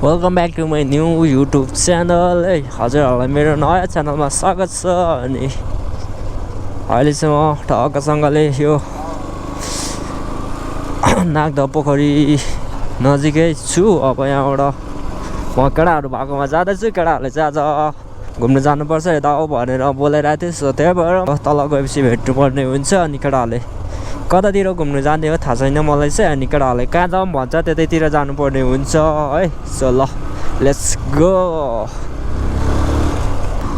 Welcome back to my new YouTube channel है हजुरहरूलाई मेरो नयाँ च्यानलमा स्वागत छ। अनि अहिले चाहिँ म ठक्कसँगले यो नागदा पोखरी नजिकै छु। अब यहाँबाट म केटाहरू भएकोमा जाँदैछु। केटाहरूले चाहिँ आज घुम्नु जानुपर्छ यता हो भनेर बोलाइरहेको थियो। सो त्यही भएर तल गएपछि भेट्नुपर्ने हुन्छ। अनि केटाहरूले कतातिर घुम्नु जाने हो थाहा छैन मलाई चाहिँ। अनि केटाहरूले कहाँ जाऊँ भन्छ त्यतैतिर जानुपर्ने हुन्छ है। सो ल लेट्स गो।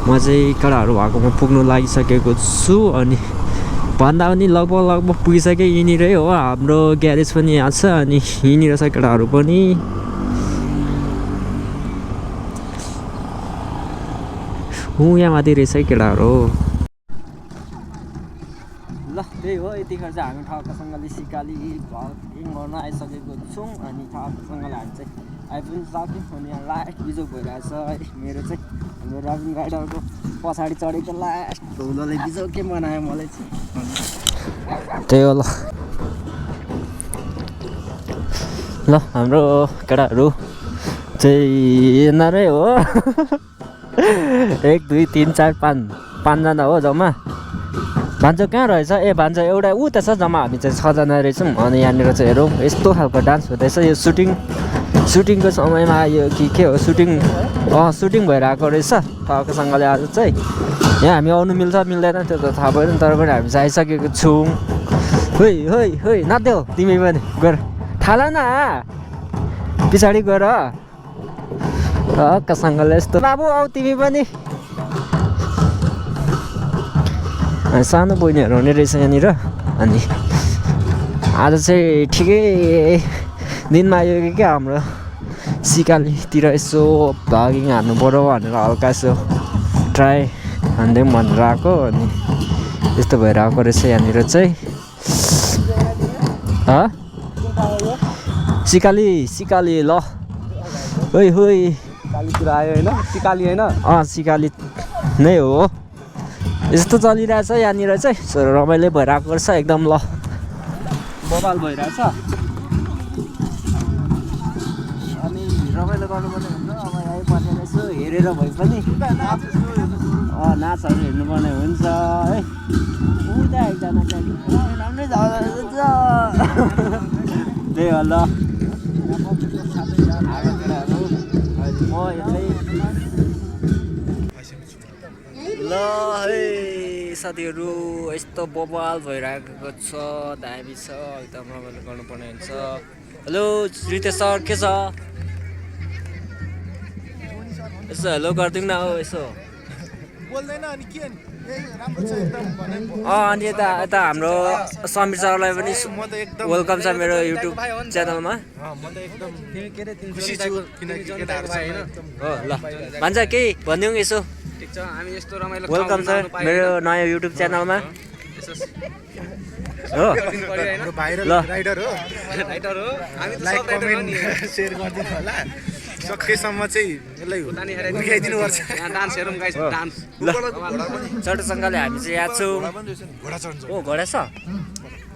म चाहिँ केटाहरू भएकोमा पुग्नु लागिसकेको छु। अनि भन्दा पनि लगभग पुगिसकेँ। यहीँनिरै हो हाम्रो ग्यारेज पनि यहाँ छ। अनि यहीँनिर छ केटाहरू पनि। यहाँ माथि रहेछ है केटाहरू। ल त्यही हो यतिखेर चाहिँ हामी ठक्कसँगले सिकाली भ्लगिङ गर्न आइसकेको छौँ। अनि ठक्कसँगले हामी चाहिँ आइ पनि सक्यौँ। अनि यहाँ लास्ट बिजोग भइरहेछ है। मेरो चाहिँ हाम्रो रबिन राइडरको पछाडि चढेको लास्ट धुलोले बिजोग के बनायो मलाई चाहिँ। त्यही हो ल ल हाम्रो केटाहरू चाहिँ यिनीहरू हो 1 2 3 4 5 5जना हो जम्मा। भान्जो कहाँ रहेछ? ए भान्जो एउटा ऊ त छ। जम्मा हामी चाहिँ 6जना रहेछौँ। अनि यहाँनिर चाहिँ हेरौँ यस्तो खालको डान्स हुँदैछ। यो सुटिङको समयमा आयो कि के हो? सुटिङ भइरहेको रहेछ ठक्कसँगले आज चाहिँ। यहाँ हामी आउनु मिल्छ मिल्दैन त्यो त थाहा भएन। तर पनि हामी चाहिँ आइसकेको छौँ। होइ नाच्देऊ तिमी पनि गएर थाहा न पछाडि गएर ठक्कसँगले यस्तो बाबु आऊ तिमी पनि। सानो बहिनीहरू हुने रहेछ यहाँनिर। अनि आज चाहिँ ठिकै दिनमा आयो कि क्या हाम्रो सिकालीतिर यसो भ्लगिङ हान्नु पऱ्यो भनेर हल्का यसो ट्राई हान्दै भनेर आएको। अनि यस्तो भइरहेको रहेछ यहाँनिर चाहिँ। सिकाली ल होइ कालीतिर आयो होइन? सिकाली होइन? सिकाली नै हो। यस्तो चलिरहेछ यहाँनिर चाहिँ। सो रमाइलो भइरहेको रहेछ एकदम। ल बवाल भइरहेछ। अनि रमाइलो गर्नुपर्ने हुन्छ। अब यहीँ बसेर यसो हेरेर भए पनि नाचहरू हेर्नुपर्ने हुन्छ है। उता एकजना राम्रै त्यही हो ल ल है साथीहरू यस्तो बवाल भइरहेको छ। दामी छ एकदम रमाइलो गर्नुपर्ने हुन्छ। हेलो रितेश सर के छ? यसो हेलो गरिदिउँ न हो यसो बोल्दैन। अनि के राम्रो छ एकदम भने। अनि यता हाम्रो समीर सरलाई पनि वेलकम छ मेरो युट्युब च्यानलमा। म त एकदम खुसी छु किनकि केटाहरु छ हैन। हो ल भन्छ केही भनिदिउँ यसो। ठीक छ हामी यस्तो रमाइलो वेलकम छ मेरो नयाँ युट्युब च्यानलमा। हो हाम्रो भाइरल राइडर हो हामी त लाइक कमेन्ट शेयर गरिदिनु होला। सकेसम्म चाहिँ यसलाई उठाइदिनु पर्छ। यहाँ डान्स हेरौँ गाइस डान्स। ल चटसँगले हामी चाहिँ यहाँ छौँ। घोडा चढ्छ। ओ घोडा छ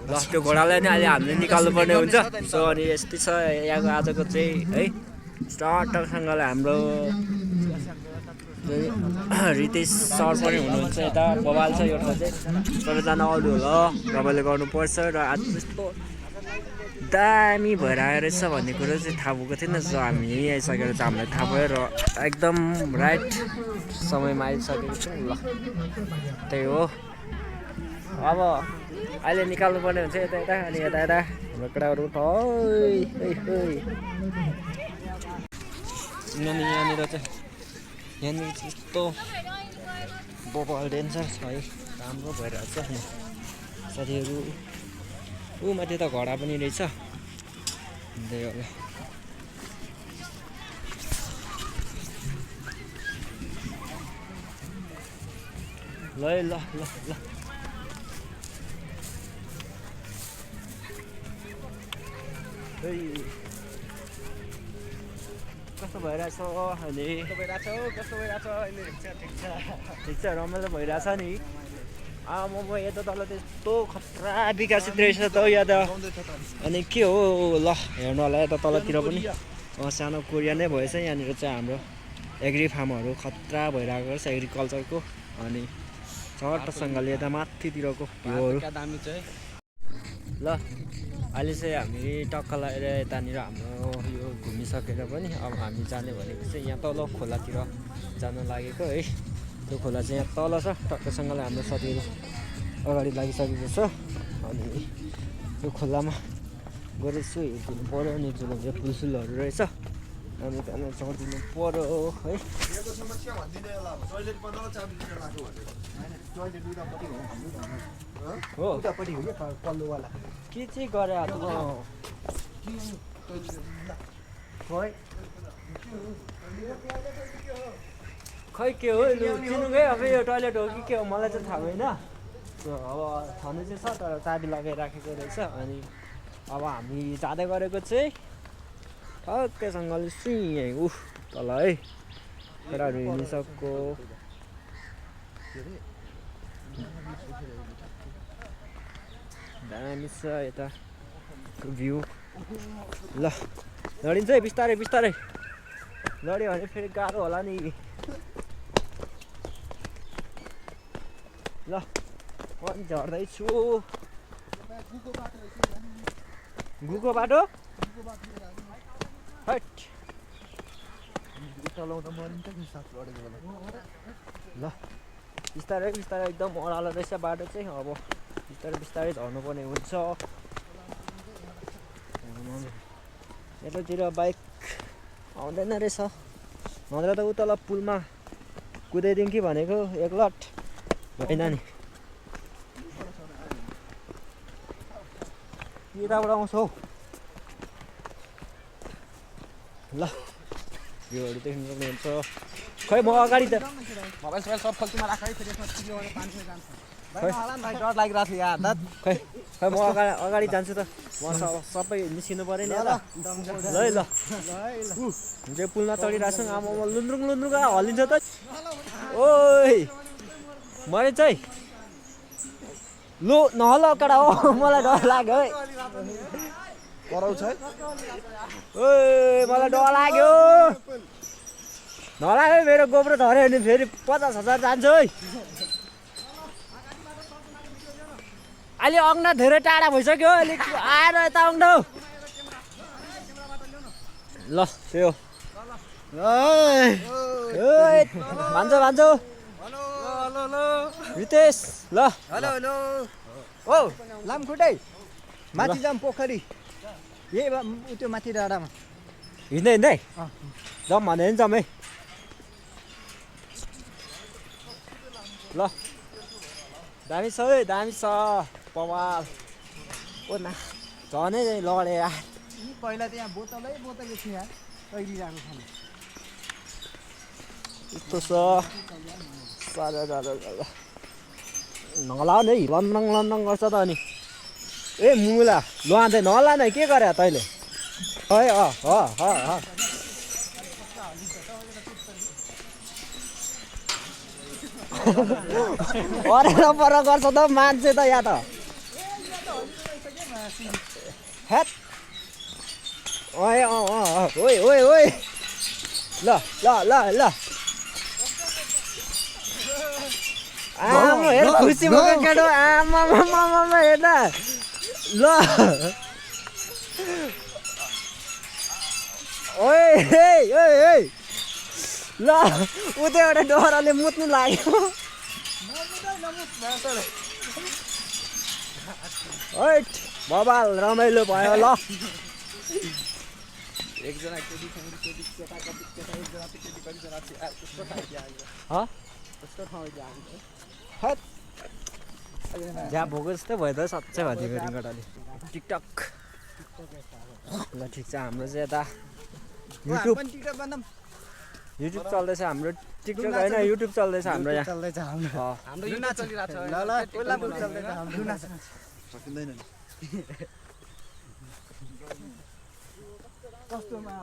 ल त्यो घोडालाई नै अहिले हामीले निकाल्नु पर्ने हुन्छ। सो अनि यस्तै छ यहाँको आजको चाहिँ है। स्टार्टसँगले हाम्रो रितेश सर पनि हुनुहुन्छ यता। बवाल छ यो ठाउँ चाहिँ। सबैजना आउनु होला रमाइलो गर्नुपर्छ। र आज यस्तो दामी भएर आएर रहेछ भन्ने कुरो चाहिँ थाहा भएको थिएन। सो हामी यहीँ आइसकेर चाहिँ हामीलाई थाहा भयो र एकदम राइट समयमा आइसकेको छौँ। ल त्यही हो अब अहिले निकाल्नु पर्ने हुन्छ यता अनि यता हाम्रो केटाहरू यहाँनिर चाहिँ यस्तो बवाल डेन्जर छ है। राम्रो भइरहेछ नि साथीहरू। ऊ माथि त घोडा पनि रहेछ। त्यही होला ल कस्तो भइरहेछ अहिले? ठिक छ रमाइलो भइरहेछ नि। म यता तल त्यस्तो खतरा विकसित रहेछ त यहाँ त। अनि के हो ल हेर्नु होला यता तलतिर पनि सानो कोरिया नै भएछ यहाँनिर चाहिँ हाम्रो एग्री फार्महरू खतरा भइरहेको रहेछ एग्रिकल्चरको अनि चट्टसँगले यता माथितिरको भ्यूहरू ल अहिले चाहिँ हामी टक्क लगाएर यतानिर हाम्रो यो घुमिसकेर पनि अब हामी जाने भनेको चाहिँ यहाँ तल खोलातिर जान लागेको है त्यो खोला चाहिँ यहाँ तल छ टक्कसँगले हाम्रो साथीहरू अगाडि लागिसकेको छ अनि त्यो खोलामा गएर यसो हेरिदिनु पऱ्यो अनि जुन पुलसुलहरू रहेछ अनि त्यहाँनिर चढिदिनु पऱ्यो है हो के चाहिँ गरे खै के हो चिन्नुकै अब यो टोइलेट हो कि के हो मलाई चाहिँ थाहा भएन अब छनु चाहिँ छ तर चाबी लगाइराखेको रहेछ अनि अब हामी जाँदै गरेको चाहिँ ठक्कैसँगले सुई उफ तल है केटाहरू हिँडिसक्यो दामी छ यता भ्यू ल लडिन्छ है बिस्तारै बिस्तारै लड्यो भने फेरि गाह्रो होला नि ल म पनि झर्दैछु गुको बाटो हट ल बिस्तारै बिस्तारै एकदम ओह्रालो रहेछ बाटो चाहिँ अब बिस्तारै बिस्तारै झर्नुपर्ने हुन्छ यतातिर बाइक आउँदैन रहेछ नत्र त उतल पुलमा कुदाइदिउँ कि भनेको एक लट होइन नि यताबाट आउँछ हौ ल भ्यूहरू देख्नु सक्नुहुन्छ खै म अगाडि त मोबाइल सोबाइल सब खल्तीमा राख है फेरि यसमा चिल्लो गरेर पानी जान्छ खै डर लागिरहेको थियो यार दाद खै खै म अगाडि जान्छु त म सबै निस्किनु पऱ्यो नि ल ल हुन्छ पुलमा चढिरहेको छु आमा लुन्द्रुङ लुन्द्रुङ हल्लिन्छ त ओइ मैले चाहिँ लु नहल कडा हो मलाई डर लाग्यो है कराउँछ है ओइ मलाई डर लाग्यो नलाग्यो मेरो गोब्रो झऱ्यो भने फेरि 50,000 जान्छ है अहिले अङ्ना धेरै टाढा भइसक्यो अलिक आएर यता आउँदा ल त्यो भान्जो भान्जो रितेश ल हेलो हेलो ओ लामखुट्टे माथि जाम पोखरी यही त्यो माथि डाँडामा हिँड्दै हिँड्दै जाउँ भने नि जाउँ है ल दामी छ है दामी छ पवाल ओ ना झनै लडे यार पहिला त यहाँ बोतलै बोतल थियो यार तैरिरहेको छ यस्तो छ सारा नलाउने है लन्डङ लन्डङ गर्छ त अनि ए मुला लुहान्दै नलाने के गरे तैँले है अरे पर गर्छ त मान्छे त यहाँ त हेट ओए ओए ओए ओए ल ल ल ल आमा हेर खुसी भएको केटो आमा हेर्न ल ओए ओए ल उ त्यो एउटा डराले मुत्नु लाग्यो हैट बबाल रमाइलो भयो ल एकजना केटी जहाँ भएको जस्तै भयो त साँच्चै भयो त्यो रिङ्गटाले टिकटक ल ठिक छ हाम्रो चाहिँ यता युट्युब चल्दैछ हाम्रो टिकटक होइन युट्युब चल्दैछ हाम्रो यहाँ चल्दैछ हाम्रो युट्युब चलिरहेछ ल कस्तोमा